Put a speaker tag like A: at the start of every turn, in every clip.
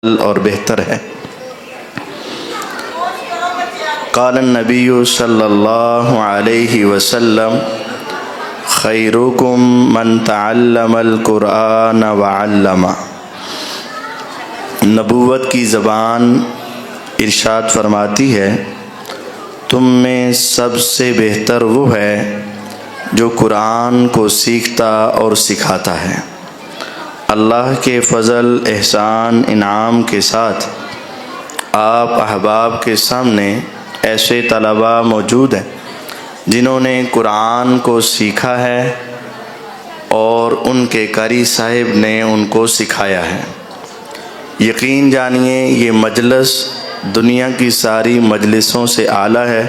A: اور بہتر ہے۔ قال النبی صلی اللہ علیہ وسلم خیرکم من تعلم القرآن وعلمہ۔ نبوت کی زبان ارشاد فرماتی ہے تم میں سب سے بہتر وہ ہے جو قرآن کو سیکھتا اور سکھاتا ہے۔ اللہ کے فضل احسان انعام کے ساتھ آپ احباب کے سامنے ایسے طلباء موجود ہیں جنہوں نے قرآن کو سیکھا ہے اور ان کے قاری صاحب نے ان کو سکھایا ہے۔ یقین جانیے یہ مجلس دنیا کی ساری مجلسوں سے اعلیٰ ہے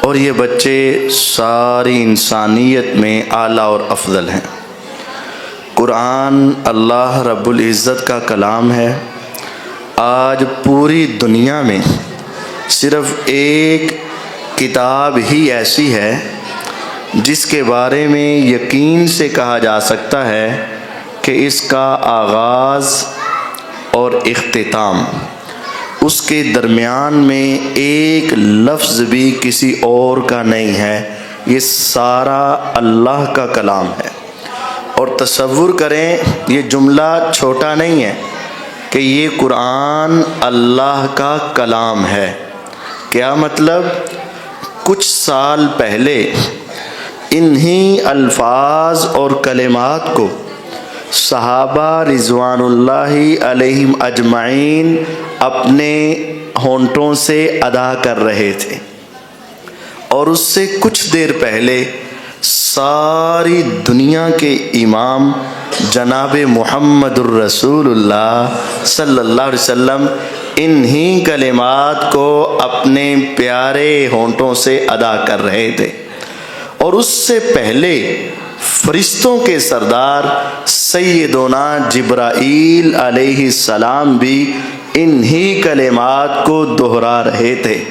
A: اور یہ بچے ساری انسانیت میں اعلیٰ اور افضل ہیں۔ قرآن اللہ رب العزت کا کلام ہے۔ آج پوری دنیا میں صرف ایک کتاب ہی ایسی ہے جس کے بارے میں یقین سے کہا جا سکتا ہے کہ اس کا آغاز اور اختتام، اس کے درمیان میں ایک لفظ بھی کسی اور کا نہیں ہے، یہ سارا اللہ کا کلام ہے۔ اور تصور کریں یہ جملہ چھوٹا نہیں ہے کہ یہ قرآن اللہ کا کلام ہے۔ کیا مطلب؟ کچھ سال پہلے انہی الفاظ اور کلمات کو صحابہ رضوان اللہ علیہم اجمعین اپنے ہونٹوں سے ادا کر رہے تھے، اور اس سے کچھ دیر پہلے ساری دنیا کے امام جناب محمد الرسول اللہ صلی اللہ علیہ وسلم انہی کلمات کو اپنے پیارے ہونٹوں سے ادا کر رہے تھے، اور اس سے پہلے فرشتوں کے سردار سیدنا جبرائیل علیہ السلام بھی انہی کلمات کو دہرا رہے تھے،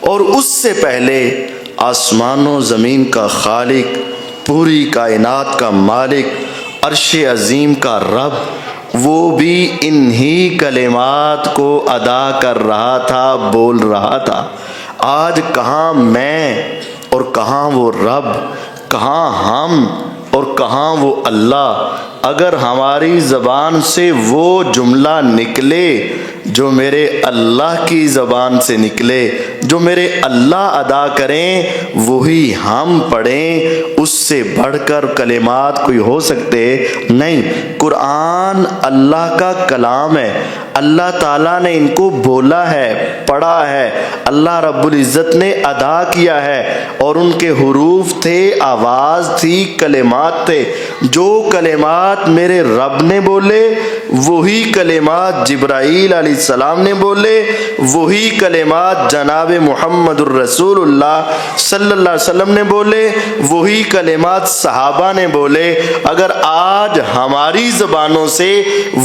A: اور اس سے پہلے آسمان و زمین کا خالق، پوری کائنات کا مالک، عرش عظیم کا رب، وہ بھی انہی کلمات کو ادا کر رہا تھا، بول رہا تھا۔ آج کہاں میں اور کہاں وہ رب، کہاں ہم اور کہاں وہ اللہ؟ اگر ہماری زبان سے وہ جملہ نکلے جو میرے اللہ کی زبان سے نکلے، جو میرے اللہ ادا کریں وہی ہم پڑھیں، اس سے بڑھ کر کلمات کوئی ہو سکتے نہیں۔ قرآن اللہ کا کلام ہے، اللہ تعالیٰ نے ان کو بولا ہے، پڑھا ہے، اللہ رب العزت نے ادا کیا ہے، اور ان کے حروف تھے، آواز تھی، کلمات تھے۔ جو کلمات میرے رب نے بولے وہی کلمات جبرائیل علیہ السلام نے بولے، وہی کلمات جناب محمد الرسول اللہ صلی اللہ علیہ وسلم نے بولے، وہی کلمات صحابہ نے بولے۔ اگر آج ہماری زبانوں سے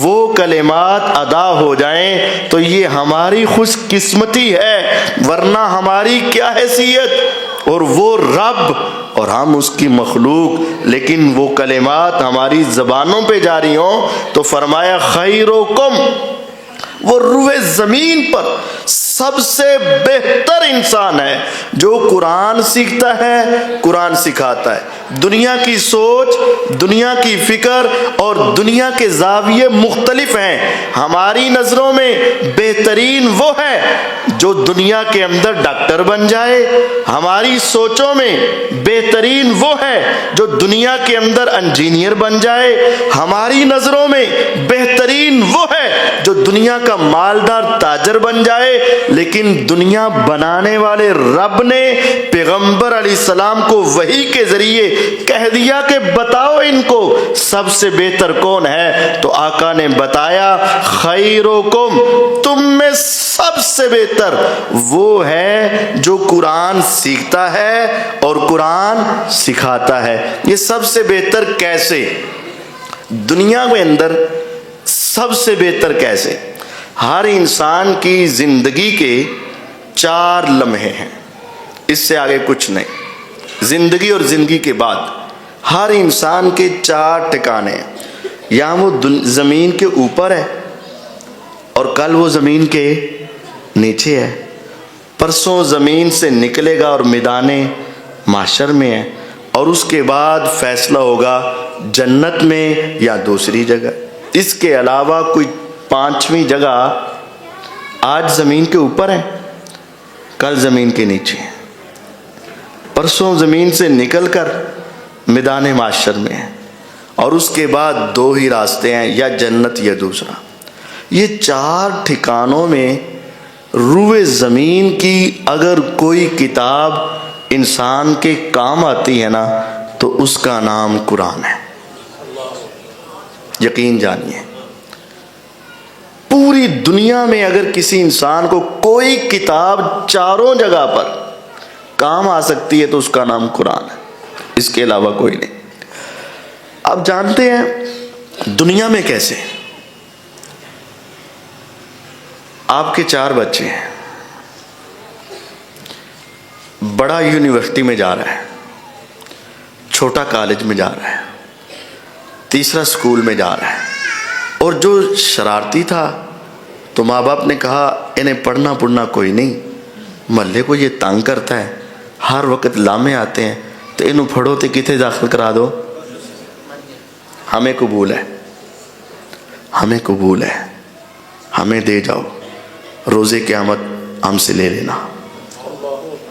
A: وہ کلمات ادا ہو جائیں تو یہ ہماری خوش قسمتی ہے، ورنہ ہماری کیا حیثیت؟ اور وہ رب اور ہم اس کی مخلوق، لیکن وہ کلمات ہماری زبانوں پہ جاری ہوں تو فرمایا خیرکم، وہ روئے زمین پر سب سے بہتر انسان ہے جو قرآن سیکھتا ہے، قرآن سکھاتا ہے۔ دنیا کی سوچ، دنیا کی فکر اور دنیا کے زاویے مختلف ہیں۔ ہماری نظروں میں بہترین وہ ہے جو دنیا کے اندر ڈاکٹر بن جائے، ہماری سوچوں میں بہترین وہ ہے جو دنیا کے اندر انجینئر بن جائے، ہماری نظروں میں بہترین وہ ہے جو دنیا کا مالدار تاجر بن جائے، لیکن دنیا بنانے والے رب نے پیغمبر علیہ السلام کو وحی کے ذریعے کہہ دیا کہ بتاؤ ان کو سب سے بہتر کون ہے، تو آقا نے بتایا خیرکم، تم میں سب سے بہتر وہ ہے جو قرآن سیکھتا ہے اور قرآن سکھاتا ہے۔ یہ سب سے بہتر کیسے؟ دنیا میں اندر سب سے بہتر کیسے؟ ہر انسان کی زندگی کے 4 لمحے ہیں، اس سے آگے کچھ نہیں۔ زندگی اور زندگی کے بعد ہر انسان کے 4 ٹھکانے ہیں۔ یا وہ زمین کے اوپر ہے اور کل وہ زمین کے نیچے ہے، پرسوں زمین سے نکلے گا اور میدان محشر میں ہے، اور اس کے بعد فیصلہ ہوگا جنت میں یا دوسری جگہ۔ اس کے علاوہ کوئی 5ویں جگہ آج زمین کے اوپر ہے، کل زمین کے نیچے ہے، پرسوں زمین سے نکل کر میدان محشر میں ہے، اور اس کے بعد 2 ہی راستے ہیں، یا جنت یا دوسرا۔ یہ 4 ٹھکانوں میں روئے زمین کی اگر کوئی کتاب انسان کے کام آتی ہے نا تو اس کا نام قرآن ہے، یقین جانیے۔ پوری دنیا میں اگر کسی انسان کو کوئی کتاب 4 جگہ پر کام آ سکتی ہے تو اس کا نام قرآن ہے، اس کے علاوہ کوئی نہیں۔ اب جانتے ہیں دنیا میں کیسے؟ آپ کے 4 بچے ہیں، بڑا یونیورسٹی میں جا رہا ہے، چھوٹا کالج میں جا رہا ہے، تیسرا اسکول میں جا رہا ہے، اور جو شرارتی تھا تو ماں باپ نے کہا انہیں پڑھنا کوئی نہیں، محلے کو یہ تنگ کرتا ہے، ہر وقت لامے آتے ہیں، تو انہوں پڑھو تے کتے داخل کرا دو، ہمیں قبول ہے، ہمیں قبول ہے، ہمیں دے جاؤ، روز قیامت ہم سے لے لینا۔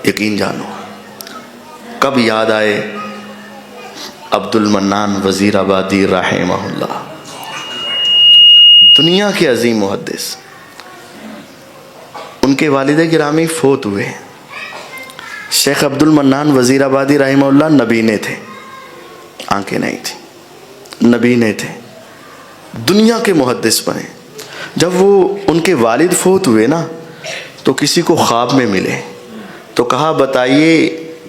A: یقین جانو، کب یاد آئے عبد المنان وزیر آبادی رحمہ اللہ، دنیا کے عظیم محدث، ان کے والد گرامی فوت ہوئے۔ شیخ عبد المنان وزیر آبادی رحمہ اللہ نبینے تھے، آنکھیں نہیں تھیں، نبینے تھے، دنیا کے محدث بنے۔ جب وہ ان کے والد فوت ہوئے نا تو کسی کو خواب میں ملے تو کہا بتائیے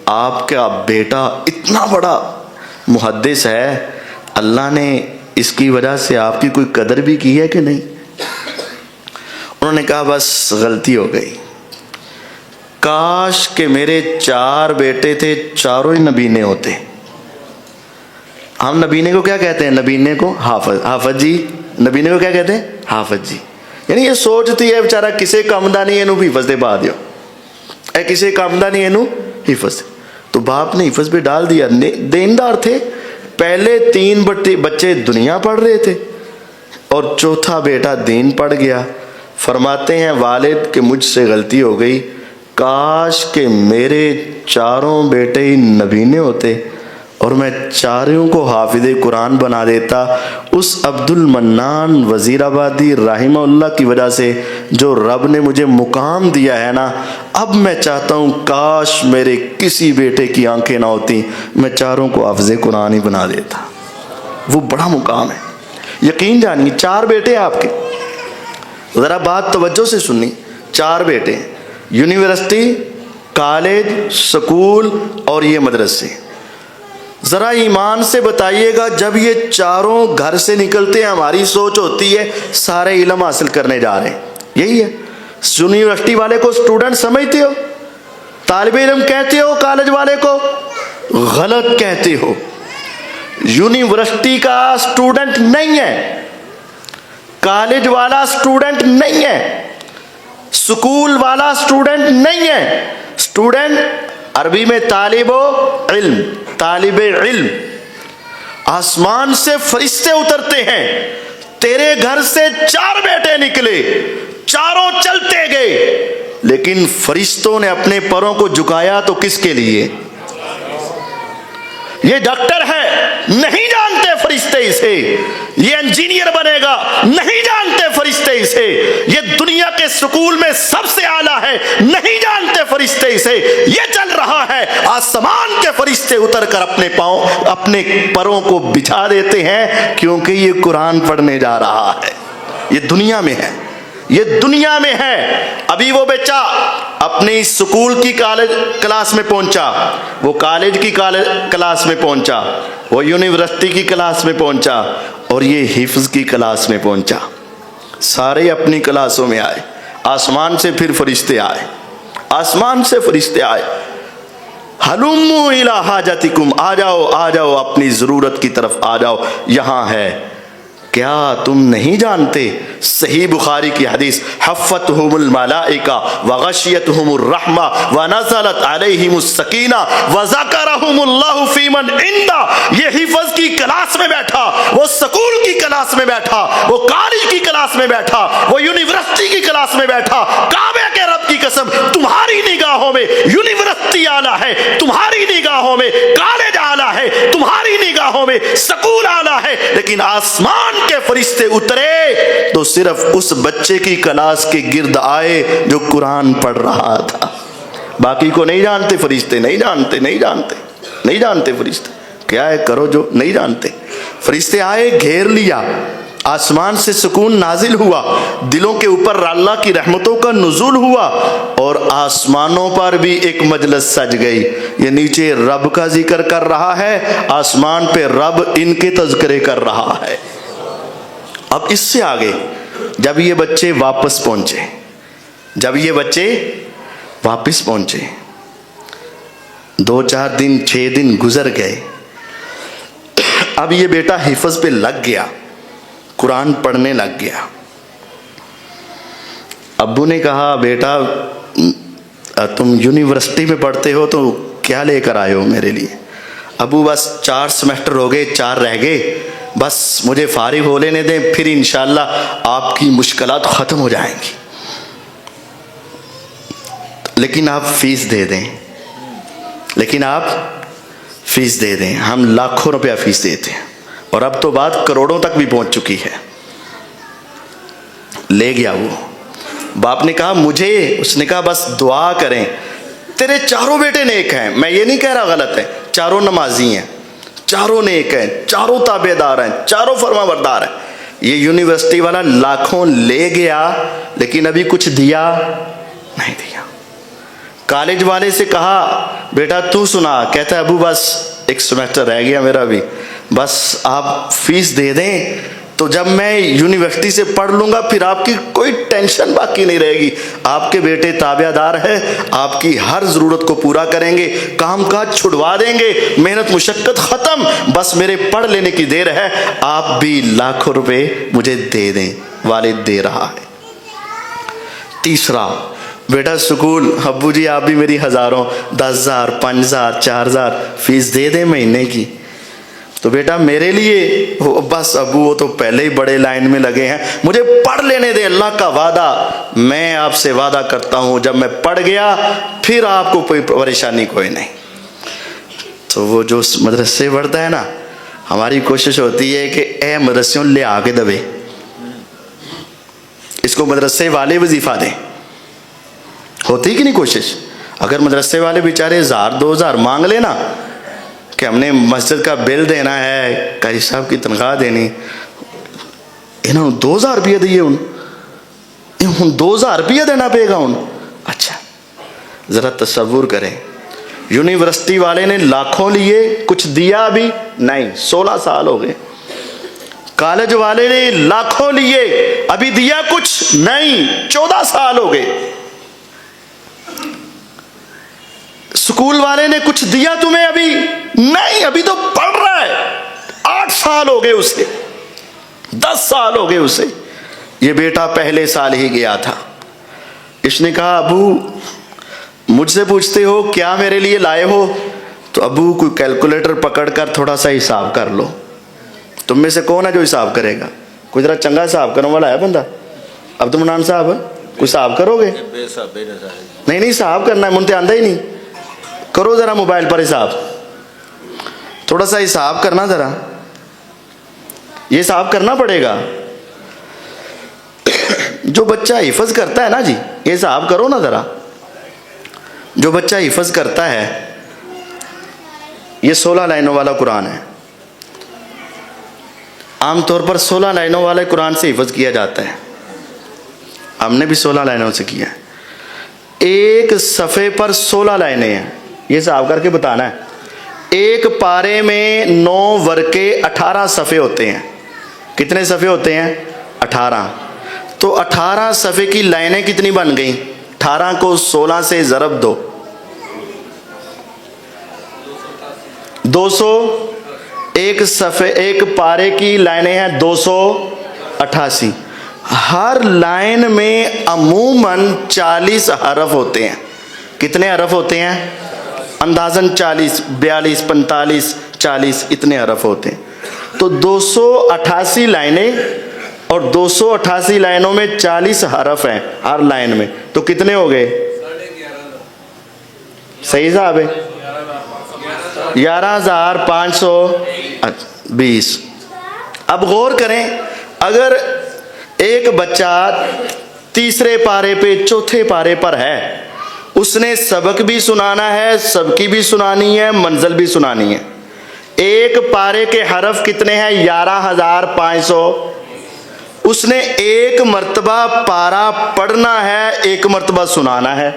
A: آپ کا بیٹا اتنا بڑا محدث ہے، اللہ نے اس کی وجہ سے آپ کی کوئی قدر بھی کی ہے کہ نہیں؟ انہوں نے کہا بس غلطی ہو گئی، کاش کہ میرے 4 بیٹے تھے، چاروں ہی نبینے ہوتے۔ ہم نبینے کو کیا کہتے ہیں؟ نبینے کو حافظ جی، نبینے کو کیا کہتے ہیں؟ حافظ جی۔ یعنی یہ سوچتی ہے بیچارہ کسے کم دا نہیں اینو حفظ دے پا دیو، اے کسے کم دا نہیں اینو حفظ دے۔ تو باپ نے حفظ پہ ڈال دیا، دیندار تھے، پہلے 3 بچے دنیا پڑھ رہے تھے اور چوتھا بیٹا دین پڑھ گیا۔ فرماتے ہیں والد کہ مجھ سے غلطی ہو گئی، کاش کہ میرے 4 بیٹے ہی نبینے ہوتے اور میں 4 کو حافظ قرآن بنا دیتا۔ اس عبد المنان وزیر آبادی رحمہ اللہ کی وجہ سے جو رب نے مجھے مقام دیا ہے نا، اب میں چاہتا ہوں کاش میرے کسی بیٹے کی آنکھیں نہ ہوتی، میں 4 کو حافظ قرآن ہی بنا دیتا۔ وہ بڑا مقام ہے، یقین جانیے۔ 4 بیٹے آپ کے، ذرا بات توجہ سے سننی، 4 بیٹے، یونیورسٹی، کالج، سکول اور یہ مدرسے۔ ذرا ایمان سے بتائیے گا جب یہ 4 گھر سے نکلتے ہیں ہماری سوچ ہوتی ہے سارے علم حاصل کرنے جا رہے ہیں، یہی ہے۔ یونیورسٹی والے کو اسٹوڈنٹ سمجھتے ہو، طالب علم کہتے ہو، کالج والے کو غلط کہتے ہو۔ یونیورسٹی کا اسٹوڈنٹ نہیں ہے، کالج والا اسٹوڈنٹ نہیں ہے، سکول والا اسٹوڈنٹ نہیں ہے۔ اسٹوڈنٹ عربی میں طالب علم، طالب علم۔ آسمان سے فرشتے اترتے ہیں، تیرے گھر سے 4 بیٹے نکلے، 4 چلتے گئے، لیکن فرشتوں نے اپنے پروں کو جھکایا تو کس کے لیے؟ یہ ڈاکٹر ہے، نہیں جانتے فرشتے اسے، یہ انجینئر بنے گا، نہیں جانتے فرشتے اسے، یہ دنیا کے سکول میں سب سے اعلیٰ ہے، نہیں جانتے فرشتے اسے، یہ چل رہا ہے، آسمان کے فرشتے اتر کر اپنے پروں کو بچھا دیتے ہیں، کیونکہ یہ قرآن پڑھنے جا رہا ہے۔ یہ دنیا میں ہے، یہ دنیا میں ہے۔ ابھی وہ بچہ اپنی سکول کی کلاس میں پہنچا، وہ کالج کی کلاس میں پہنچا، وہ یونیورسٹی کی کلاس میں پہنچا، اور یہ حفظ کی کلاس میں پہنچا۔ سارے اپنی کلاسوں میں آئے، آسمان سے پھر فرشتے آئے، آسمان سے فرشتے آئے، ہلموا الی حاجتکم، آ جاؤ آ جاؤ، اپنی ضرورت کی طرف آ جاؤ، یہاں ہے۔ کیا تم نہیں جانتے؟ صحیح بخاری کی حدیث، حفتہم الملائکہ وغشیتہم الرحمہ ونزلت علیہم السکینہ وذکرہم اللہ فی من عندہ. یہ حفظ کی کلاس میں بیٹھا، وہ سکول کی کلاس میں بیٹھا، وہ کالج کی کلاس میں بیٹھا، وہ یونیورسٹی کی کلاس میں بیٹھا. کعبے کے رب کی قسم، تمہاری نگاہوں میں یونیورسٹی اعلیٰ ہے، تمہاری نگاہوں میں کالج اعلیٰ ہے، تمہاری نگاہوں میں سکول اعلیٰ ہے، لیکن آسمان کے فرشتے اترے تو صرف اس بچے کی کلاس کے گرد آئے جو قرآن پڑھ رہا تھا. باقی کو نہیں جانتے فرشتے، نہیں جانتے، نہیں جانتے، نہیں جانتے فرشتے. کیا ہے کرو جو نہیں جانتے. فرشتے آئے، گھیر لیا، آسمان سے سکون نازل ہوا، دلوں کے اوپر اللہ کی رحمتوں کا نزول ہوا، اور آسمانوں پر بھی ایک مجلس سج گئی. یہ نیچے رب کا ذکر کر رہا ہے، آسمان پہ رب ان کے تذکرے کر رہا ہے. اب اس سے آگے جب یہ بچے واپس پہنچے، جب یہ بچے واپس پہنچے، 2-4 دن 6 دن گزر گئے. اب یہ بیٹا حفظ پہ لگ گیا، قرآن پڑھنے لگ گیا. ابو نے کہا بیٹا تم یونیورسٹی میں پڑھتے ہو تو کیا لے کر آئے ہو میرے لیے؟ ابو بس 4 سیمسٹر ہو گئے، 4 رہ گئے، بس مجھے فارغ ہو لینے دیں، پھر انشاءاللہ آپ کی مشکلات ختم ہو جائیں گی، لیکن آپ فیس دے دیں، لیکن آپ فیس دے دیں. ہم لاکھوں روپیہ فیس دیتے ہیں، اور اب تو بات کروڑوں تک بھی پہنچ چکی ہے. لے گیا وہ. باپ نے کہا مجھے، اس نے کہا بس دعا کریں، تیرے چاروں بیٹے نیک ہیں، میں یہ نہیں کہہ رہا غلط ہے، چاروں نمازی ہیں، چاروں نیک ہیں، چاروں تابع دار ہیں، چاروں فرما بردار ہیں. یہ یونیورسٹی والا لاکھوں لے گیا لیکن ابھی کچھ دیا نہیں دیا. کالج والے سے کہا بیٹا تو سنا، کہتا ہے ابو بس 1 سیمسٹر رہ گیا میرا بھی، بس آپ فیس دے دیں تو جب میں یونیورسٹی سے پڑھ لوں گا پھر آپ کی کوئی ٹینشن باقی نہیں رہے گی. آپ کے بیٹے تابع دار ہے، آپ کی ہر ضرورت کو پورا کریں گے، کام کاج چھڑوا دیں گے، محنت مشقت ختم، بس میرے پڑھ لینے کی دیر ہے، آپ بھی لاکھوں روپے مجھے دے دیں. والد دے رہا ہے. تیسرا بیٹا سکول، ابو جی آپ بھی میری ہزاروں 10,000 5,000 4,000 فیس دے دیں مہینے کی. تو بیٹا میرے لیے بس ابو وہ تو پہلے ہی بڑے لائن میں لگے ہیں، مجھے پڑھ لینے دے. اللہ کا وعدہ، میں آپ سے وعدہ کرتا ہوں جب میں پڑھ گیا پھر آپ کو کوئی پریشانی کوئی نہیں. تو وہ جو مدرسے پڑھتا ہے نا، ہماری کوشش ہوتی ہے کہ اے مدرسوں لے آ کے دبے، اس کو مدرسے والے وظیفہ دیں. ہوتی کہ نہیں کوشش؟ اگر مدرسے والے بیچارے 1,000 2,000 مانگ لینا کہ ہم نے مسجد کا بل دینا ہے، قاری صاحب کی تنخواہ دینی، انہوں 2,000 روپیہ دیے، ان 2,000 روپیہ دینا پے گا ان. اچھا ذرا تصور کریں، یونیورسٹی والے نے لاکھوں لیے، کچھ دیا ابھی نہیں، 16 سال ہو گئے. کالج والے نے لاکھوں لیے، ابھی دیا کچھ نہیں، 14 سال ہو گئے. سکول والے نے کچھ دیا تمہیں ابھی نہیں، ابھی تو پڑھ رہا ہے، 8 سال ہو گئے اسے، 10 سال ہو گئے اسے. یہ بیٹا پہلے سال ہی گیا تھا. اس نے کہا ابو مجھ سے پوچھتے ہو کیا میرے لیے لائے ہو؟ تو ابو کوئی کیلکولیٹر پکڑ کر تھوڑا سا حساب کر لو. تم میں سے کون ہے جو حساب کرے گا؟ کوئی ذرا چنگا حساب کرنے والا ہے بندہ؟ عبد المنان صاحب کوئی حساب کرو گے؟ نہیں حساب کرنا ہے، منتے آندہ ہی نہیں. کرو ذرا موبائل پر حساب، تھوڑا سا حساب کرنا، ذرا یہ حساب کرنا پڑے گا. جو بچہ حفظ کرتا ہے نا جی، یہ حساب کرو نا ذرا. جو بچہ حفظ کرتا ہے، یہ 16 لائنوں والا قرآن ہے. عام طور پر 16 لائنوں والے قرآن سے حفظ کیا جاتا ہے. ہم نے بھی 16 لائنوں سے کیا ہے. ایک صفحے پر 16 لائنیں ہیں، یہ حساب کر کے بتانا ہے. ایک پارے میں 9 ورقے 18 صفحے ہوتے ہیں. کتنے صفحے ہوتے ہیں؟ 18. تو 18 صفحے کی لائنیں کتنی بن گئیں؟ 18 کو 16 سے ضرب دو، 200. ایک صفحے ایک پارے کی لائنیں ہیں 288. ہر لائن میں عموماً 40 حرف ہوتے ہیں. کتنے حرف ہوتے ہیں؟ اندازاً 40، 42، 45، 40 اتنے حرف ہوتے ہیں. تو 288 لائنیں اور 288 لائنوں میں 40 حرف ہیں ہر لائن میں، تو کتنے ہو گئے؟ صحیح صاحب ہے، 11,520. اب غور کریں، اگر ایک بچہ تیسرے پارے پہ چوتھے پارے پر ہے، اس نے سبق بھی سنانا ہے، سبکی بھی سنانی ہے، منزل بھی سنانی ہے. ایک پارے کے حرف کتنے ہیں؟ 11,500. اس نے ایک مرتبہ پارا پڑھنا ہے، ایک مرتبہ سنانا ہے.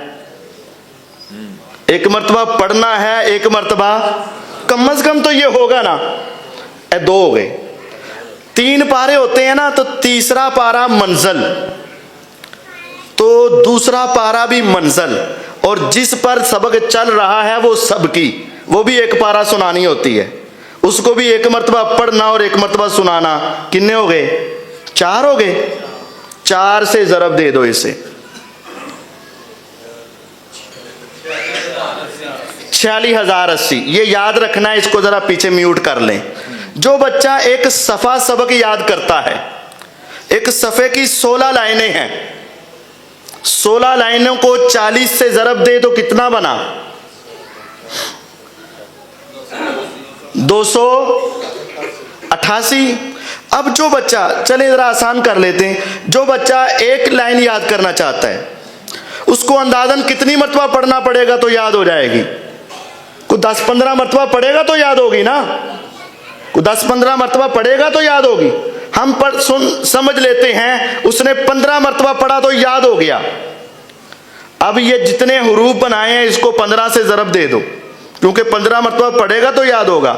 A: ایک مرتبہ پڑھنا ہے، ایک مرتبہ، کم از کم تو یہ ہوگا نا. 2 ہو گئے. 3 پارے ہوتے ہیں نا، تو تیسرا پارا منزل، تو دوسرا پارا بھی منزل، اور جس پر سبق چل رہا ہے وہ سبکی، وہ بھی ایک پارا سنانی ہوتی ہے. اس کو بھی ایک مرتبہ پڑھنا اور ایک مرتبہ سنانا. کتنے ہو گئے؟ 4 ہو گئے. 4 سے ضرب دے دو اسے. 46,080. یہ یاد رکھنا ہے، اس کو ذرا پیچھے میوٹ کر لیں. جو بچہ ایک صفحہ سبق یاد کرتا ہے، ایک صفحے کی 16 لائنیں ہیں، 16 لائنوں کو 40 سے ضرب دے تو کتنا بنا؟ 288. اب جو بچہ، چلے ذرا آسان کر لیتے ہیں، جو بچہ ایک لائن یاد کرنا چاہتا ہے، اس کو اندازاً کتنی مرتبہ پڑھنا پڑے گا تو یاد ہو جائے گی؟ کوئی 10-15 مرتبہ پڑھے گا تو یاد ہوگی نا. کوئی 10-15 مرتبہ پڑھے گا تو یاد ہوگی. ہم سمجھ لیتے ہیں اس نے 15 مرتبہ پڑھا تو یاد ہو گیا. اب یہ جتنے حروف بنائے ہیں اس کو 15 سے ضرب دے دو، کیونکہ 15 مرتبہ پڑھے گا تو یاد ہوگا.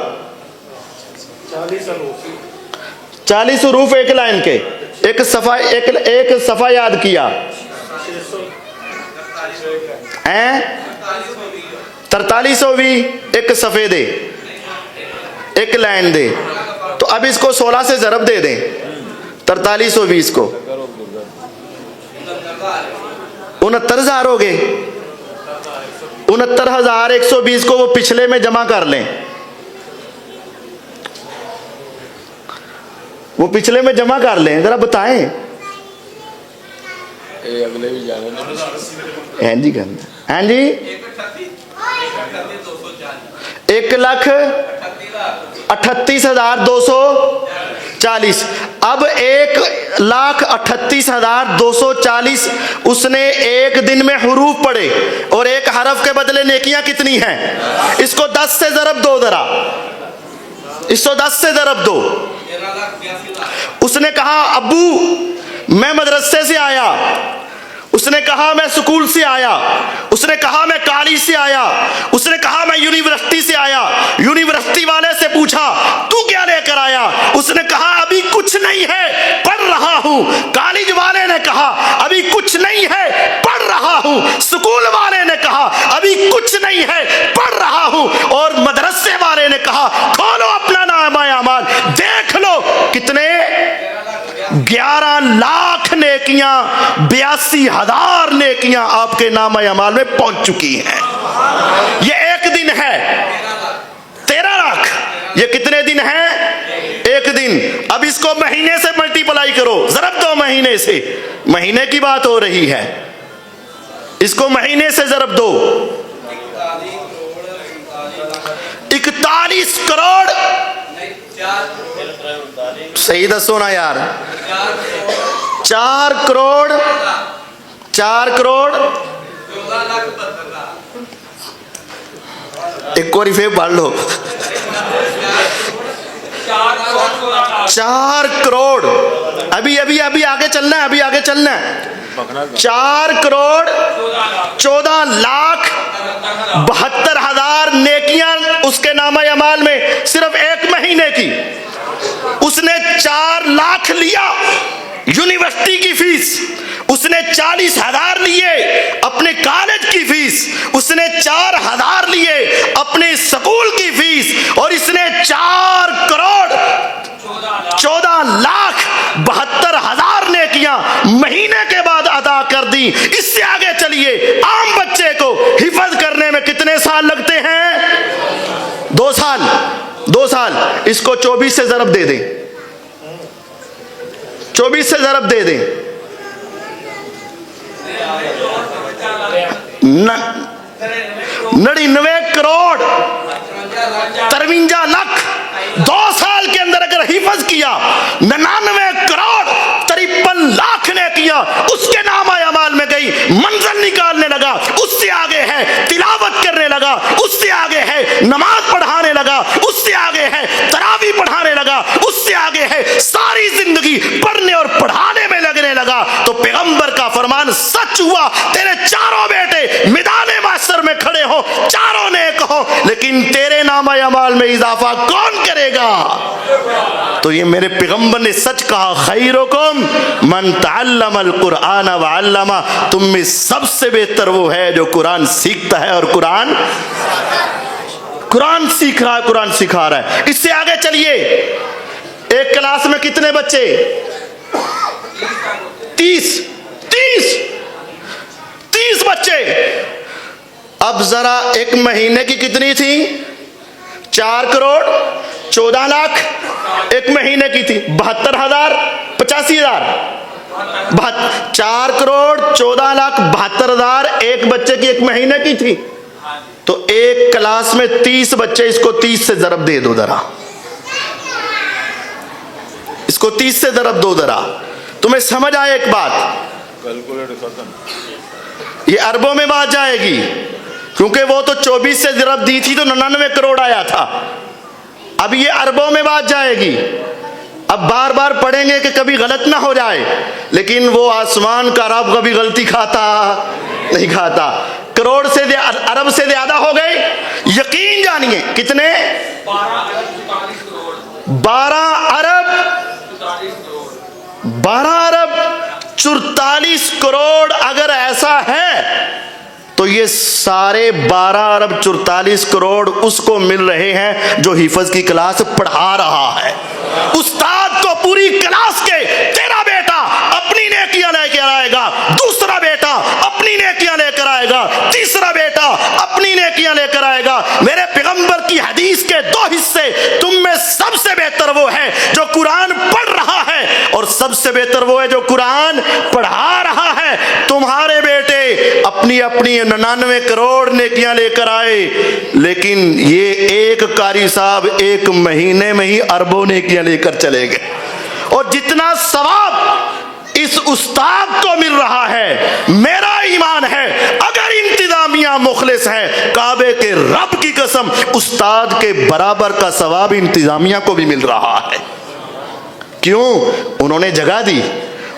A: 40 حروف ایک لائن کے، ایک صفحہ یاد کیا. 4300 بھی ایک صفحے دے، ایک لائن دے. تو اب اس کو 16 سے ضرب دے دیں. 4320 کو 69,000 ہو گئے. 69,120 کو وہ پچھلے میں جمع کر لیں. وہ پچھلے میں جمع کر لیں، ذرا بتائیں. ہاں جی کرنا. ہاں جی 1,38,240. اب 1,38,240 اس نے ایک دن میں حروف پڑھے، اور ایک حرف کے بدلے نیکیاں کتنی ہیں؟ اس کو 10 سے ضرب دو. ذرا اس کو 10 سے ضرب دو. اس نے کہا ابو میں مدرسے سے آیا، اس نے کہا میں سکول سے آیا، اس نے کہا میں کالج سے آیا، اس نے کہا میں یونیورسٹی سے آیا. یونیورسٹی والے سے پوچھا تو کیا لے کر آیا؟ اس نے کہا ابھی کچھ نہیں ہے، پڑھ رہا ہوں. کالج والے نے کہا ابھی کچھ نہیں ہے، پڑھ رہا ہوں. سکول والے نے کہا ابھی کچھ نہیں ہے، پڑھ رہا ہوں. اور مدرسے والے نے کہا کھولو اپنا نامہ اعمال، دیکھ لو کتنے 11 لاکھ نیکیاں، 82,000 نیکیاں آپ کے نامہ اعمال میں پہنچ چکی ہیں. یہ ایک دن ہے. 13 لاکھ یہ کتنے دن ہیں؟ ایک دن. اب اس کو مہینے سے ملٹی پلائی کرو، ضرب دو مہینے سے. مہینے کی بات ہو رہی ہے، اس کو مہینے سے ضرب دو. 41 کروڑ. صحیح دسو نا یار. 4 کروڑ ایک اور پھر پڑھ لو. 4 کروڑ. ابھی آگے چلنا ہے، ابھی آگے چلنا ہے. 4 کروڑ 14 لاکھ 72,000 نیکیاں اس کے نامہ اعمال میں صرف ایک مہینے کی. اس نے 4 لاکھ لیا یونیورسٹی کی فیس، اس نے 40,000 لیے اپنے کالج کی فیس اس نے 4,000 لیے اپنے سکول کی فیس، اور اس نے 4 کروڑ 14,72,000 نیکیاں مہینے کے بعد ادا کر دی۔ اس سے آگے چلیے، عام بچے کو حفظ کرنے میں کتنے سال لگتے ہیں؟ 2 سال۔ 2 سال۔ اس کو 24 سے ضرب دے دیں، 24 سے ضرب دے دیں، 99 کروڑ 53 لاکھ 2 سال کے اندر اگر حفظ کیا، 99 کروڑ 53 لاکھ نے کیا، اس کے نام اعمال میں گئی، منزل نکالنے لگا، اس سے آگے ہے تلاوت کرنے لگا، اس سے آگے ہے نماز پڑھانے لگا، اس سے آگے ہے تراویح پڑھانے لگا، اس سے آگے ہے ساری زندگی پڑھنے اور پڑھانے میں لگنے لگا۔ تو پیغمبر کا فرمان سچ ہوا، تیرے چاروں بیٹے میدان محشر میں کھڑے ہو، چاروں نیک ہو، لیکن تیرے نام اعمال میں اضافہ کون کرے گا؟ تو یہ میرے پیغمبر نے سچ کہا، خیرکم من تعلم القرآن وعلمہ، تم میں سب سے بہتر وہ ہے جو قرآن سیکھتا ہے اور قرآن سیکھ رہا ہے، قرآن سکھا رہا ہے۔ اس سے آگے چلیے، ایک کلاس میں کتنے بچے؟ 30 بچے۔ اب ذرا ایک مہینے کی کتنی تھی؟ 4 کروڑ 14 لاکھ ایک مہینے کی تھی، 72,000 85,000 4 کروڑ 14 لاکھ 72,000 ایک بچے کی ایک مہینے کی تھی۔ تو ایک کلاس میں 30 بچے، اس کو 30 سے ضرب دے دو ذرا، اس کو 30 سے ضرب دو ذرا، تمہیں سمجھ آئے ایک بات؟ یہ اربوں میں بات جائے گی، کیونکہ وہ تو 24 سے ضرب دی تھی تو 99 کروڑ آیا تھا، اب یہ اربوں میں بات جائے گی۔ اب بار بار پڑھیں گے کہ کبھی غلط نہ ہو جائے، لیکن وہ آسمان کا رب کبھی غلطی کھاتا نہیں کھاتا۔ کروڑ سے ارب سے زیادہ ہو گئے، یقین جانیے کتنے؟ 12 ارب 44 کروڑ اگر ایسا ہے تو یہ سارے 12 ارب 44 کروڑ اس کو مل رہے ہیں جو حفظ کی کلاس پڑھا رہا ہے۔ استاد کو پوری کلاس کے تیرا بیٹا اپنی نیکیاں لے کر آئے گا، دوسرا بیٹا اپنی نیکیاں لے کر آئے گا، تیسرا بیٹا اپنی نیکیاں لے کر آئے گا۔ میرے پیغمبر کی حدیث کے 2 حصے، تم میں سب سے بہتر وہ ہے جو قرآن پڑھ رہا ہے، اور سب سے بہتر وہ ہے جو قرآن پڑھا رہا ہے۔ تمہارے بیٹے اپنی 99 کروڑ نیکیاں لے کر آئے، لیکن یہ ایک قاری صاحب ایک مہینے میں ہی اربوں نیکیاں لے کر چلے گئے، اور جتنا ثواب اس استاد کو مل رہا ہے، میرا ایمان ہے اگر انتظامیہ مخلص ہے، کعبے کے رب کی قسم استاد کے برابر کا ثواب انتظامیہ کو بھی مل رہا ہے۔ کیوں؟ انہوں نے جگہ دی،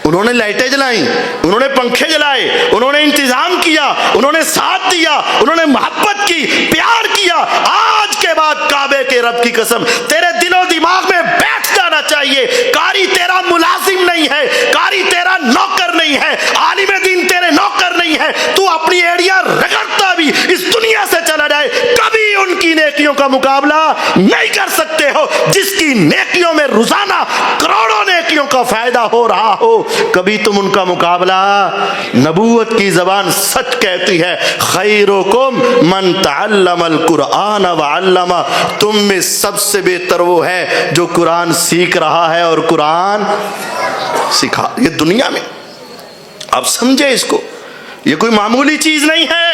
A: انہوں نے لائٹیں جلائیں، انہوں نے پنکھے جلائے، انہوں نے انتظام کیا، انہوں نے ساتھ دیا، انہوں نے محبت کی، پیار کیا۔ آج کے بعد کعبے کے رب کی قسم تیرے دل و دماغ میں بیٹھ جانا چاہیے، قاری تیرا ملازم نہیں ہے، قاری تیرا نوکر نہیں ہے، عالم دین تیرے نوکر نہیں ہے، تو اپنی ایڑیاں رگڑتا بھی اس دنیا سے چلا جائے، کبھی ان کی نیکیوں کا مقابلہ نہیں کر سکتے ہو۔ جس کی نیکیوں میں روزانہ کروڑوں نیکیوں کا فائدہ ہو رہا ہو، کبھی تم ان کا مقابلہ، نبوت کی زبان سچ کہتی ہے، خیرکم من تعلم القرآن وعلمہ، تم میں سب سے بہتر وہ ہے جو قرآن سیکھ رہا ہے اور قرآن سکھا۔ یہ دنیا میں آپ سمجھے اس کو، یہ کوئی معمولی چیز نہیں ہے۔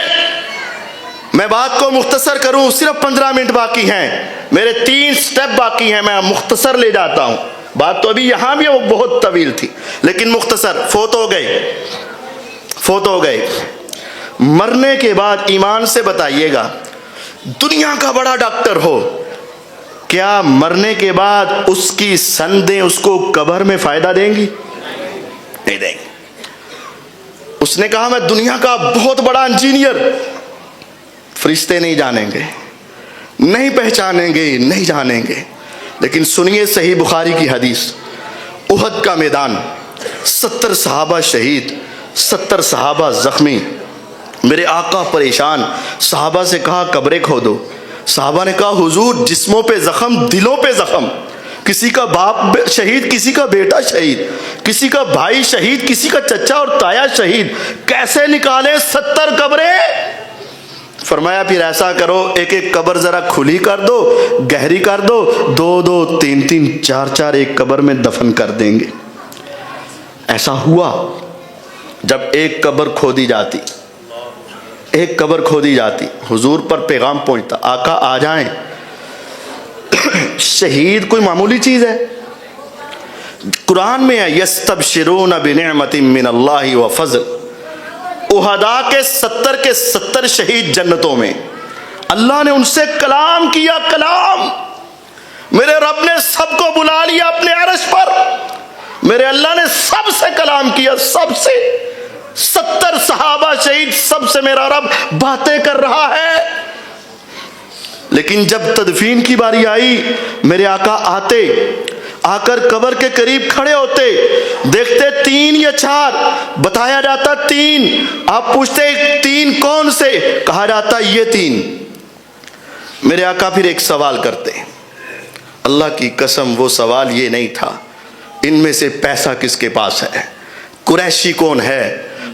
A: میں بات کو مختصر کروں، صرف 15 منٹ باقی ہیں، میرے 3 سٹیپ باقی ہیں، میں مختصر لے جاتا ہوں۔ بات تو ابھی یہاں بھی وہ بہت طویل تھی، لیکن مختصر۔ فوت ہو گئے، مرنے کے بعد ایمان سے بتائیے گا، دنیا کا بڑا ڈاکٹر ہو، کیا مرنے کے بعد اس کی سندیں اس کو قبر میں فائدہ دیں گی؟ نہیں دیں گی۔ اس نے کہا میں دنیا کا بہت بڑا انجینئر، فرشتے نہیں جانیں گے، نہیں پہچانیں گے، نہیں جانیں گے۔ لیکن سنیے صحیح بخاری کی حدیث، احد کا میدان، 70 صحابہ شہید، 70 صحابہ زخمی، میرے آقا پریشان، صحابہ سے کہا قبریں کھودو۔ صحابہ نے کہا حضور جسموں پہ زخم، دلوں پہ زخم، کسی کا باپ شہید، کسی کا بیٹا شہید، کسی کا بھائی شہید، کسی کا چچا اور تایا شہید، کیسے نکالے 70 قبریں؟ فرمایا پھر ایسا کرو، ایک ایک قبر ذرا کھلی کر دو، گہری کر دو، 2 2 3 3 4 4 ایک قبر میں دفن کر دیں گے۔ ایسا ہوا، جب ایک قبر کھودی جاتی، ایک قبر کھودی جاتی، حضور پر پیغام پہنچتا، آقا آ جائیں۔ شہید کوئی معمولی چیز ہے؟ قرآن میں ہے یستبشرون بنعمت من اللہ وفضل، احدا کے 70 شہید جنتوں میں، اللہ نے ان سے کلام کیا، کلام، میرے رب نے سب کو بلا لیا اپنے عرش پر، میرے اللہ نے سب سے کلام کیا، سب سے 70 صحابہ شہید، سب سے میرا رب باتیں کر رہا ہے۔ لیکن جب تدفین کی باری آئی، میرے آقا آتے، آ کر قبر کے قریب کھڑے ہوتے، دیکھتے 3 یا 4، بتایا جاتا 3، آپ پوچھتے 3 کون سے؟ کہا جاتا یہ 3۔ میرے آقا پھر ایک سوال کرتے، اللہ کی قسم وہ سوال یہ نہیں تھا ان میں سے پیسہ کس کے پاس ہے، قریشی کون ہے،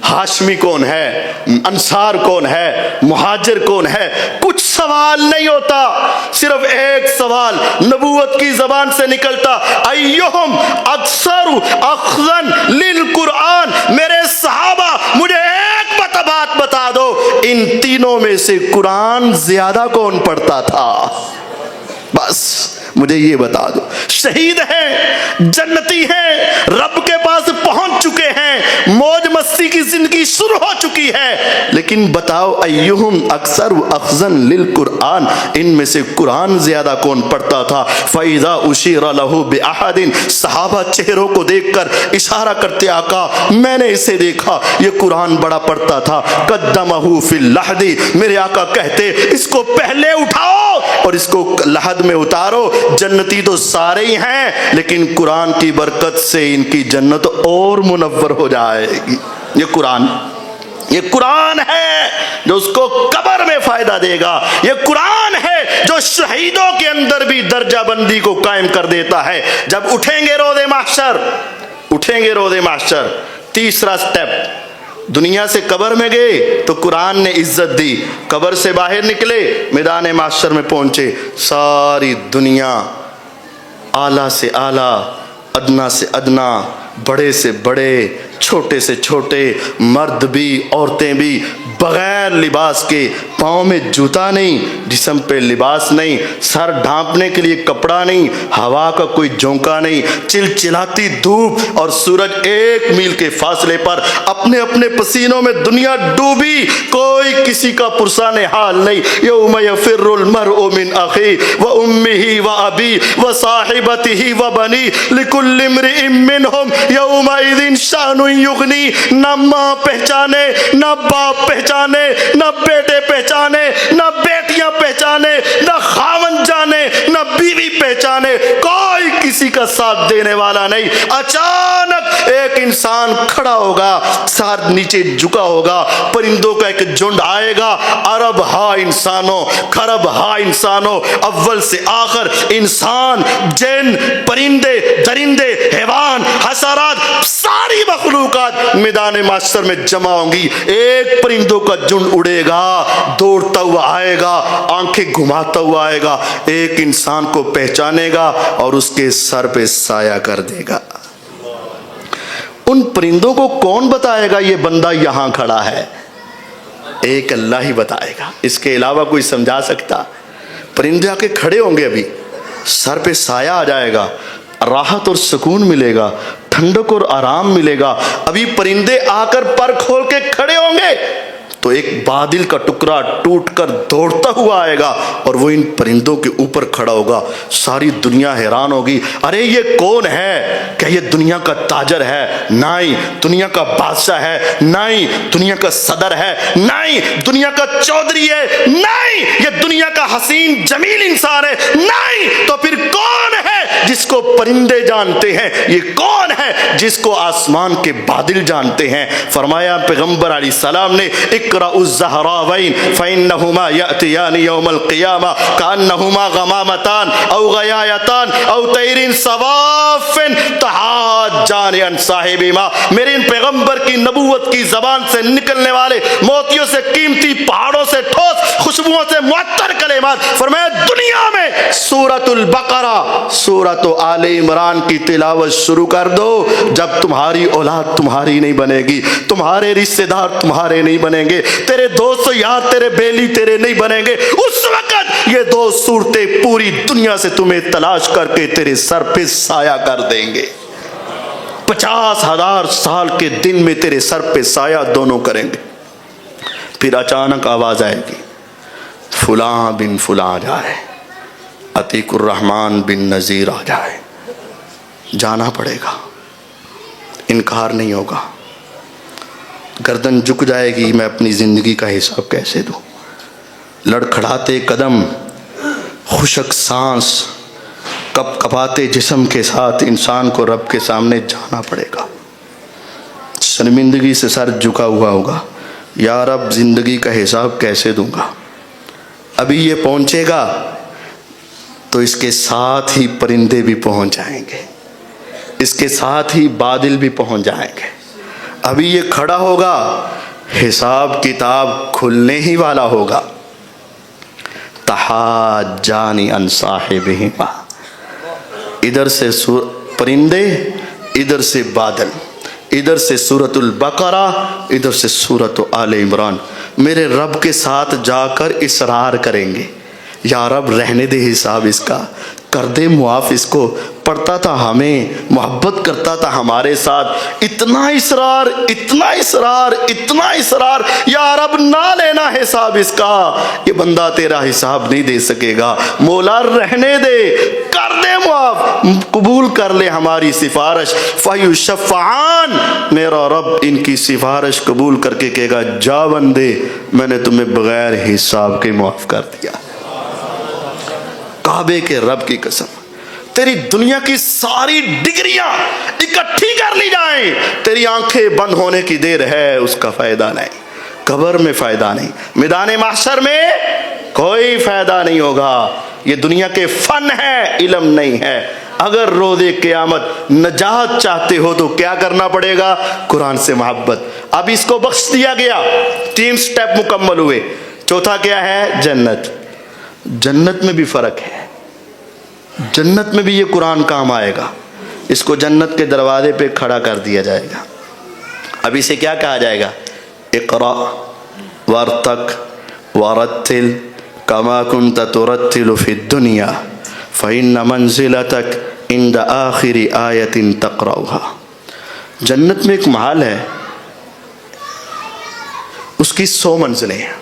A: ہاشمی کون ہے، انصار کون ہے، مہاجر کون ہے، کچھ سوال نہیں ہوتا، صرف ایک سوال نبوت کی زبان سے نکلتا، ایہم اکثر اخذا للقرآن، میرے صحابہ مجھے ایک بات بتا دو، ان تینوں میں سے قرآن زیادہ کون پڑھتا تھا؟ بس مجھے یہ بتا دو۔ شہید ہیں، جنتی ہیں، رب کے پاس پہنچ چکے ہیں، موج مستی کی زندگی شروع ہو چکی ہے، لیکن بتاؤ ایہم اکثر اخذا للقرآن، ان میں سے قرآن زیادہ کون پڑھتا تھا؟ فَإِذَا أُشِيرَ لَهُ بِأَحَدٍ، صحابہ چہروں کو دیکھ کر اشارہ کرتے، آقا میں نے اسے دیکھا، یہ قرآن بڑا پڑھتا تھا، قدمہ فی اللحد، میرے آقا کہتے اس کو پہلے اٹھاؤ اور اس کو لحد میں اتارو، جنتی تو سارے ہی ہیں لیکن قرآن کی برکت سے ان کی جنت اور منور ہو جائے گی۔ یہ قرآن ہے جو اس کو قبر میں فائدہ دے گا، یہ قرآن ہے جو شہیدوں کے اندر بھی درجہ بندی کو قائم کر دیتا ہے۔ جب اٹھیں گے روز محشر، تیسرا سٹیپ، دنیا سے قبر میں گئے تو قرآن نے عزت دی، قبر سے باہر نکلے، میدان محشر میں پہنچے، ساری دنیا اعلیٰ سے اعلیٰ، ادنا سے ادنا، بڑے سے بڑے، چھوٹے سے چھوٹے، مرد بھی عورتیں بھی، بغیر لباس کے، پاؤں میں جوتا نہیں، جسم پہ لباس نہیں، سر ڈھانپنے کے لیے کپڑا نہیں، ہوا کا کوئی جھونکا نہیں، چلچلاتی دھوپ اور سورج 1 میل کے فاصلے پر، اپنے اپنے پسینوں میں دنیا ڈوبی، کوئی کسی کا پرسان حال نہیں۔ یوم یفر المرء من اخیہ وامہ وابیہ وصاحبتہ وبنیہ لکل امرئ منہم یومئذ شأن یغنی، نہ ماں پہچانے، نہ باپ پہچانے، نہ بیٹے پہچانے، نہ بیٹیاں پہچانے، نہ خاوند جانے، نہ بیوی پہچانے، کوئی کسی کا ساتھ دینے والا نہیں۔ اچانک ایک انسان کھڑا ہوگا، سر نیچے جھکا ہوگا، پرندوں کا ایک جھنڈ آئے گا، عرب ہا انسانوں، خرب ہا انسانوں، اول سے آخر انسان، جن، پرندے، درندے، حیوان، حشرات، ساری مخلوقات میدان محشر میں جمع ہوں گی۔ ایک پرندوں کا جھنڈ اڑے گا، دوڑتا ہوا آئے گا، آنکھیں گھماتا ہوا آئے گا، ایک انسان کو پہچانے گا اور اس کے سر پہ سایہ کر دے گا۔ ان پرندوں کو کون بتائے گا یہ بندہ یہاں کھڑا ہے؟ ایک اللہ ہی بتائے گا، اس کے علاوہ کوئی سمجھا سکتا؟ پرندے آ کے کھڑے ہوں گے، ابھی سر پہ سایہ آ جائے گا، راحت اور سکون ملے گا، ٹھنڈک اور آرام ملے گا۔ ابھی پرندے آ کر پر کھول کے کھڑے ہوں گے تو ایک بادل کا ٹکڑا ٹوٹ کر دوڑتا ہوا آئے گا اور وہ ان پرندوں کے اوپر کھڑا ہوگا۔ ساری دنیا حیران ہوگی، ارے یہ کون ہے؟ کیا یہ دنیا کا تاجر ہے؟ نہیں۔ دنیا کا بادشاہ ہے؟ نہیں۔ دنیا کا صدر ہے؟ نہیں۔ دنیا کا چودھری ہے؟ نہیں۔ یہ دنیا کا حسین جمیل انسان ہے؟ نہیں۔ تو پھر کون ہے جس کو پرندے جانتے ہیں، یہ کون ہے جس کو آسمان کے بادل جانتے ہیں؟ فرمایا پیغمبر علیہ السلام نے اقرأ الزہراوین فإنہما یأتیان یوم القیامہ کأنہما غمامتان او غیایتان او طیر صواف تحاجان عن صاحبہما۔ میرے ان پیغمبر کی نبوت کی زبان سے نکلنے والے موتیوں سے قیمتی، پہاڑوں سے ٹھوس، خوشبوؤں سے معطر کلمات، فرمایا دنیا میں سورۃ البقرہ، سورۃ آل عمران کی تلاوت شروع کر دو، جب تمہاری اولاد تمہاری نہیں بنے گی، تمہارے رشتہ دار تمہارے نہیں بنیں گے، تیرے دوست و یار تیرے بیلی تیرے نہیں بنیں گے، اس وقت یہ دو صورتیں پوری دنیا سے تمہیں تلاش کر کے تیرے سر پہ سایہ کر دیں گے۔ 50,000 سال کے دن میں تیرے سر پہ سایہ دونوں کریں گے۔ پھر اچانک آواز آئے گی، فلاں بن فلاں آ جائے، عتیق الرحمن بن نذیر آ جائے۔ جانا پڑے گا، انکار نہیں ہوگا۔ گردن جھک جائے گی، میں اپنی زندگی کا حساب کیسے دوں؟ لڑکھڑاتے قدم، خشک سانس، کپ کپاتے جسم کے ساتھ انسان کو رب کے سامنے جانا پڑے گا۔ شرمندگی سے سر جھکا ہوا ہوگا، یا رب زندگی کا حساب کیسے دوں گا؟ ابھی یہ پہنچے گا تو اس کے ساتھ ہی پرندے بھی پہنچ جائیں گے، اس کے ساتھ ہی بادل بھی پہنچ جائیں گے۔ ابھی یہ کھڑا ہوگا، حساب کتاب کھلنے ہی والا ہوگا۔ تحاجان عن صاحبہما، ادھر سے پرندے، ادھر سے بادل، ادھر سے سورۃ البقرہ، ادھر سے سورۃ آل عمران، میرے رب کے ساتھ جا کر اصرار کریں گے، یا رب رہنے دے حساب اس کا، کر دے معاف اس کو، پڑھتا تھا ہمیں، محبت کرتا تھا ہمارے ساتھ، اتنا اصرار، اتنا اصرار، اتنا اصرار، یا رب نہ لینا حساب اس کا، یہ بندہ تیرا حساب نہیں دے سکے گا، مولا رہنے دے، کر دے معاف، قبول کر لے ہماری سفارش۔ فیشفعان، میرا رب ان کی سفارش قبول کر کے کہے گا، جا بندے میں نے تمہیں بغیر حساب کے معاف کر دیا۔ کعبے کے رب کی قسم، تیری دنیا کی ساری ڈگریاں اکٹھی کر لی جائیں، تیری آنکھیں بند ہونے کی دیر ہے، اس کا فائدہ نہیں، قبر میں فائدہ نہیں، میدان محشر میں کوئی فائدہ نہیں ہوگا۔ یہ دنیا کے فن ہے، علم نہیں ہے۔ اگر روز قیامت نجات چاہتے ہو تو کیا کرنا پڑے گا؟ قرآن سے محبت۔ اب اس کو بخش دیا گیا، 3 سٹیپ مکمل ہوئے، چوتھا کیا ہے؟ جنت۔ جنت میں بھی فرق ہے، جنت میں بھی یہ قرآن کام آئے گا۔ اس کو جنت کے دروازے پہ کھڑا کر دیا جائے گا۔ اب اسے کیا کہا جائے گا؟ اقرأ وارتق ورتل کما کنت ترتل فی الدنیا فإن منزلتک عند آخر آیت تقرأها۔ جنت میں ایک محل ہے، اس کی 100 منزلیں ہیں۔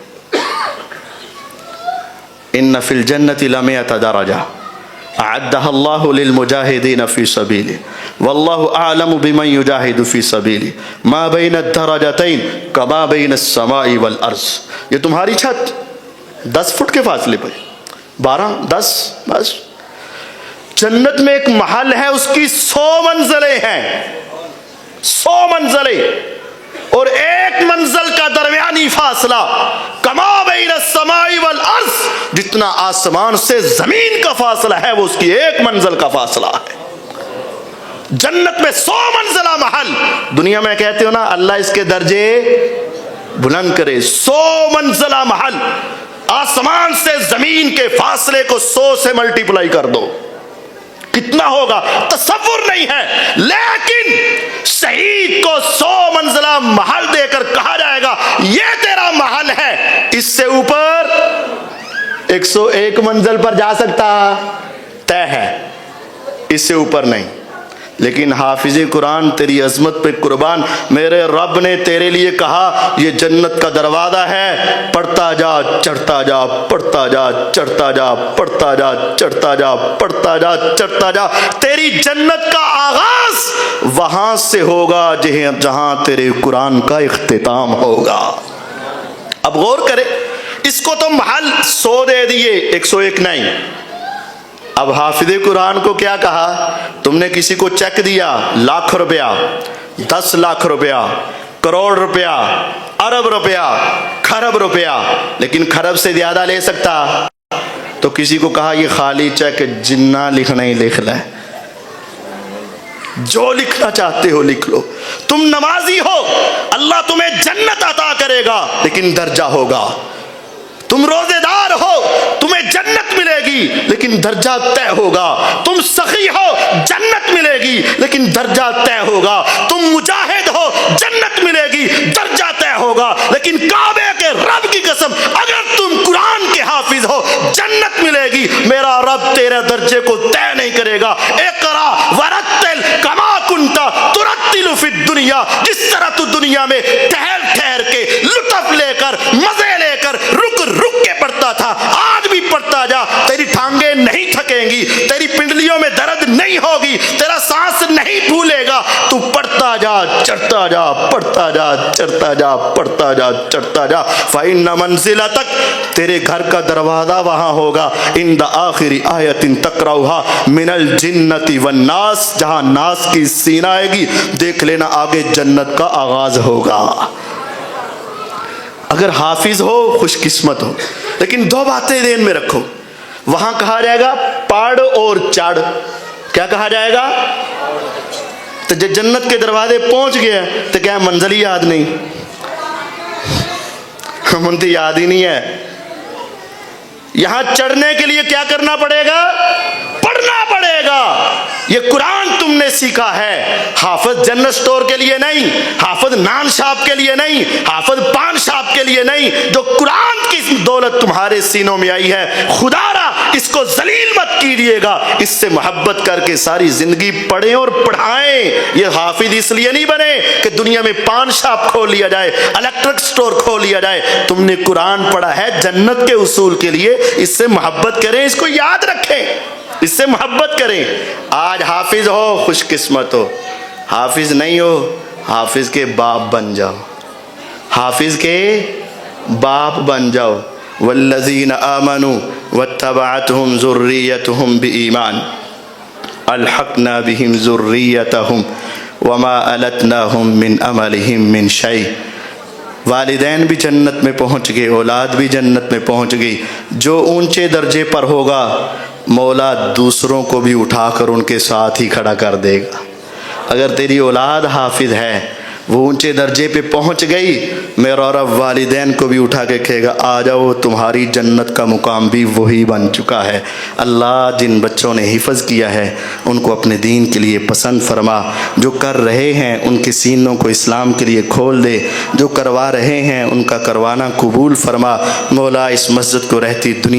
A: ان فی الجنت لمئۃ درجہ اعدها اللہ للمجاہدین فی سبیلہ واللہ اعلم بمن یجاہد فی سبیلہ ما بین الدرجتین کما بین السماء والارض۔ یہ تمہاری چھت 10 فٹ کے فاصلے پر، 12 10 بس۔ جنت میں ایک محل ہے، اس کی 100 منزلیں ہیں، 100 منزلیں، اور ایک منزل کا درمیانی فاصلہ کما بین السماء والارض، جتنا آسمان سے زمین کا فاصلہ ہے وہ اس کی ایک منزل کا فاصلہ ہے۔ جنت میں 100 منزلہ محل۔ دنیا میں کہتے ہو نا اللہ اس کے درجے بلند کرے، 100 منزلہ محل، آسمان سے زمین کے فاصلے کو 100 سے ملٹیپلائی کر دو، کتنا ہوگا تصور نہیں ہے۔ لیکن شہید کو 100 منزلہ محل دے کر کہا جائے گا یہ تیرا محل ہے، اس سے اوپر 101 منزل پر جا سکتا طے ہے، اس سے اوپر نہیں۔ لیکن حافظ قرآن تیری عظمت پہ قربان، میرے رب نے تیرے لیے کہا یہ جنت کا دروازہ ہے، پڑھتا جا چڑھتا جا، پڑھتا جا چڑھتا جا، پڑھتا جا چڑھتا جا، پڑھتا جا چڑھتا جا۔ تیری جنت کا آغاز وہاں سے ہوگا جہاں تیرے قرآن کا اختتام ہوگا۔ اب غور کرے، اس کو تو محل 100 دے دیے، 101 نہیں، اب حافظ قرآن کو کیا کہا؟ تم نے کسی کو چیک دیا لاکھ روپیہ، 10 لاکھ روپیہ، کروڑ روپیہ، ارب روپیہ، کھرب روپیہ، لیکن کھرب سے زیادہ لے سکتا، تو کسی کو کہا یہ خالی چیک جنہ لکھنا ہی لکھ لے، جو لکھنا چاہتے ہو لکھ لو۔ تم نمازی ہو، اللہ تمہیں جنت عطا کرے گا لیکن درجہ ہوگا۔ تم روزے دار ہو، تمہیں جنت ملے گی لیکن درجہ طے ہوگا۔ تم سخی ہو، جنت ملے گی لیکن درجہ طے ہوگا۔ تم مجاہد ہو، جنت ملے گی، درجہ طے ہوگا۔ لیکن کعبے کے رب کی قسم، اگر تم قرآن کے حافظ ہو جنت ملے گی، میرا رب تیرے درجے کو طے نہیں کرے گا۔ اقرا ورتل کما کنت ترتل فی الدنیا، جس طرح تو دنیا میں ٹھہر ٹھہر کے لطف لے کر مزے لے کر رک کے پڑھتا تھا، آج بھی پڑھتا جا، تیری ٹھانگیں نہیں تھکیں گی، تیری پنڈلیوں میں درد نہیں ہوگی، تیرا سانس نہیں بھولے گا، تو پڑھتا جا، چڑھتا جا، پڑھتا جا، چڑھتا جا، پڑھتا جا، چڑھتا جا۔ فَإِنَّ مَنزِلَتَكَ، تیرے گھر کا دروازہ وہاں ہوگا، عند آخر آیت تقرأها من الجنة والناس، جہاں ناس کی سین آئے گی، دیکھ لینا آگے جنت کا آغاز ہوگا۔ اگر حافظ ہو خوش قسمت ہو، لیکن 2 باتیں ذہن میں رکھو۔ وہاں کہا جائے گا پڑھ اور چڑھ، کیا کہا جائے گا؟ تو جب جنت کے دروازے پہنچ گیا تو کیا منزل ہی یاد نہیں؟ منزل یاد ہی نہیں ہے۔ یہاں چڑھنے کے لیے کیا کرنا پڑے گا؟ پڑھنا پڑے گا۔ یہ قرآن تم نے سیکھا ہے، حافظ جنرل سٹور کے لیے نہیں، حافظ نان شاپ کے لیے نہیں، حافظ پان شاپ کے لیے نہیں۔ جو قرآن کی دولت تمہارے سینوں میں آئی ہے، خدا را اس کو ذلیل مت کیجیے گا، اس سے محبت کر کے ساری زندگی پڑھیں اور پڑھائیں۔ یہ حافظ اس لیے نہیں بنے کہ دنیا میں پان شاپ کھول لیا جائے، الیکٹرک سٹور کھول لیا جائے۔ تم نے قرآن پڑھا ہے جنت کے اصول کے لیے، اس سے محبت کریں، اس کو یاد رکھیں، اس سے محبت کریں۔ آج حافظ ہو خوش قسمت ہو، حافظ نہیں ہو حافظ کے باپ بن جاؤ، حافظ کے باپ بن جاؤ۔ والذین آمنوا واتبعتهم ذریتهم بإیمان الحقنا بهم ذریتهم وما ألتناهم من عملهم من شیء۔ والدین بھی جنت میں پہنچ گئے، اولاد بھی جنت میں پہنچ گئی۔ جو اونچے درجے پر ہوگا مولا دوسروں کو بھی اٹھا کر ان کے ساتھ ہی کھڑا کر دے گا۔ اگر تیری اولاد حافظ ہے، وہ اونچے درجے پہ پہنچ گئی، میرا رب والدین کو بھی اٹھا کے کہے گا آ جاؤ، تمہاری جنت کا مقام بھی وہی بن چکا ہے۔ اللہ جن بچوں نے حفظ کیا ہے ان کو اپنے دین کے لیے پسند فرما، جو کر رہے ہیں ان کے سینوں کو اسلام کے لیے کھول دے، جو کروا رہے ہیں ان کا کروانا قبول فرما۔ مولا اس مسجد کو رہتی دنیا